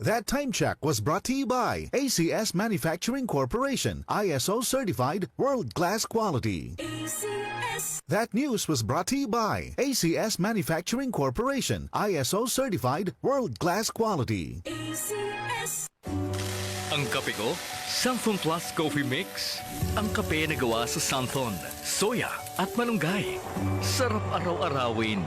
That time check was brought to you by ACS Manufacturing Corporation, ISO certified world-class quality. ACS. That news was brought to you by ACS Manufacturing Corporation, ISO certified world-class quality. ACS. Ang kape ko, Santhon Plus Coffee Mix. Ang kape na gawa sa Santhon, soya at malunggay. Sarap araw-arawin.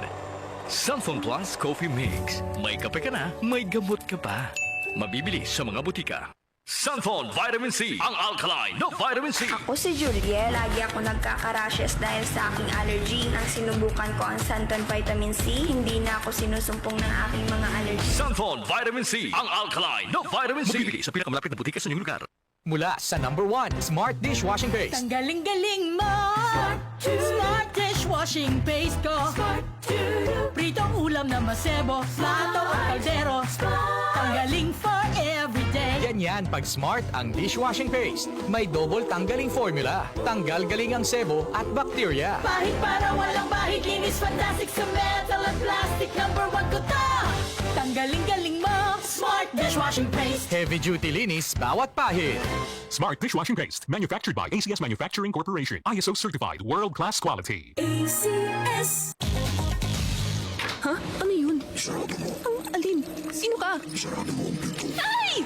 Santhon Plus Coffee Mix. May kape ka na, may gamot ka pa. Mabibili sa mga butika. Santhon Vitamin C, ang alkaline na vitamin C. Ako si Julie, lagi ako nagkaka-rashes dahil sa aking allergy. Nang sinubukan ko ang Santon Vitamin C, hindi na ako sinusumpong ng aking mga allergy. Santhon Vitamin C, ang alkaline na vitamin C. Mabibili sa pinakamalapit na butika sa inyong lugar. Mula sa #1 Smart Dishwashing Paste. Ang galing-galing mo. Smart dishwashing paste ko. Pritong ulam na masebo. Plato o kaldero. Tanggaling for everyday. Ganyan pag Smart ang dishwashing paste. May double tanggaling formula. Tanggal galing ang sebo at bakterya. Bahid para walang bahid. Linis fantastic sa metal at plastic. #1 ko to. Tanggaling-galing mo. Smart dishwashing paste. Heavy duty linis bawat pahid. Smart Dishwashing Paste, manufactured by ACS Manufacturing Corporation, ISO certified, world-class quality. ACS. Ha? Ano yun? Ang alin? Sino ka? Ay!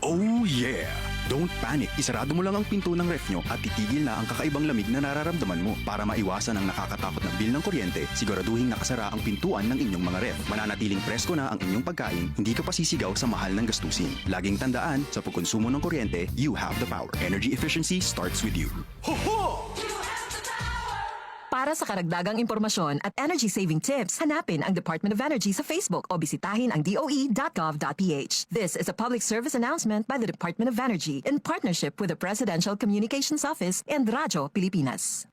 Oh yeah! Don't panic. Isarado mo lang ang pinto ng ref nyo at titigil na ang kakaibang lamig na nararamdaman mo. Para maiwasan ang nakakatakot na bill ng kuryente, siguraduhin nakasara ang pintuan ng inyong mga ref. Mananatiling presko na ang inyong pagkain, hindi ka pasisigaw sa mahal ng gastusin. Laging tandaan, sa pagkonsumo ng kuryente, you have the power. Energy efficiency starts with you. Para sa karagdagang impormasyon at energy-saving tips, hanapin ang Department of Energy sa Facebook o bisitahin ang doe.gov.ph. This is a public service announcement by the Department of Energy in partnership with the Presidential Communications Office and Radyo Pilipinas.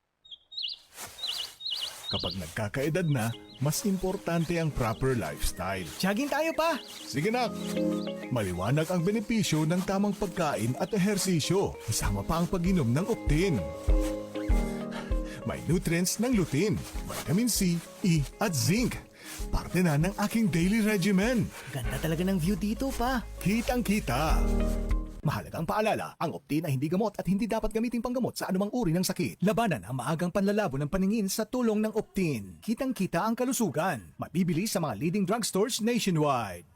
Kapag nagkakaedad na, mas importante ang proper lifestyle. Jogging tayo pa! Sige na! Maliwanag ang benepisyo ng tamang pagkain at ehersisyo. Kasama pa ang pag-inom ng Optin. May nutrients ng lutein, vitamin C, E at zinc. Parte na ng aking daily regimen. Ganda talaga ng view dito pa. Kitang-kita. Mahalagang paalala, ang Optin ay hindi gamot at hindi dapat gamitin panggamot sa anumang uri ng sakit. Labanan ang maagang panlalabo ng paningin sa tulong ng Optin. Kitang-kita ang kalusugan. Mabibili sa mga leading drugstores nationwide.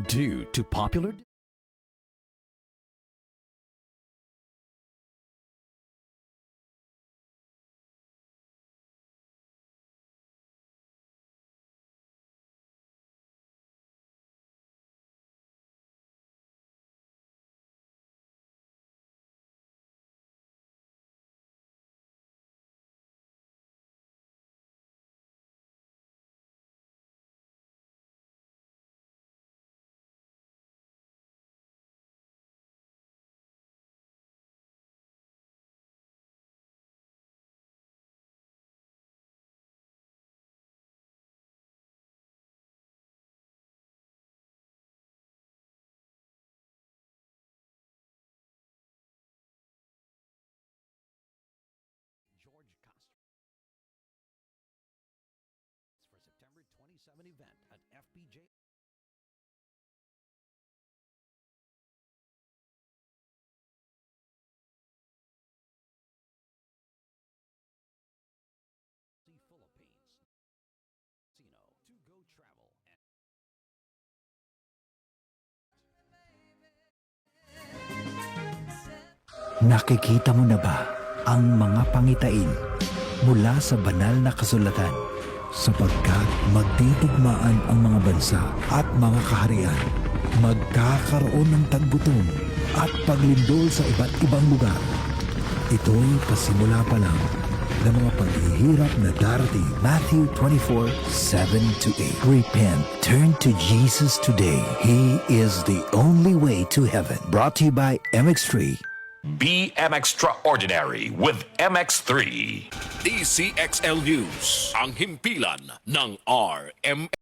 Due to popular George Castro for September 27 event at FPJ. Philippines. To go travel and Nakikita mo na ba ang mga pangitain mula sa banal na kasulatan? Sapagkat magtitugmaan ang mga bansa at mga kaharian, magkakaroon ng taggutom at paglindol sa iba't ibang lugar. Ito'y pasimula pa lang ng mga paghihirap na darating. Matthew 24:7-8. Repent, turn to Jesus today. He is the only way to heaven. Brought to you by MX3. Be extraordinary with MX3. DCXL News, ang himpilan ng RM.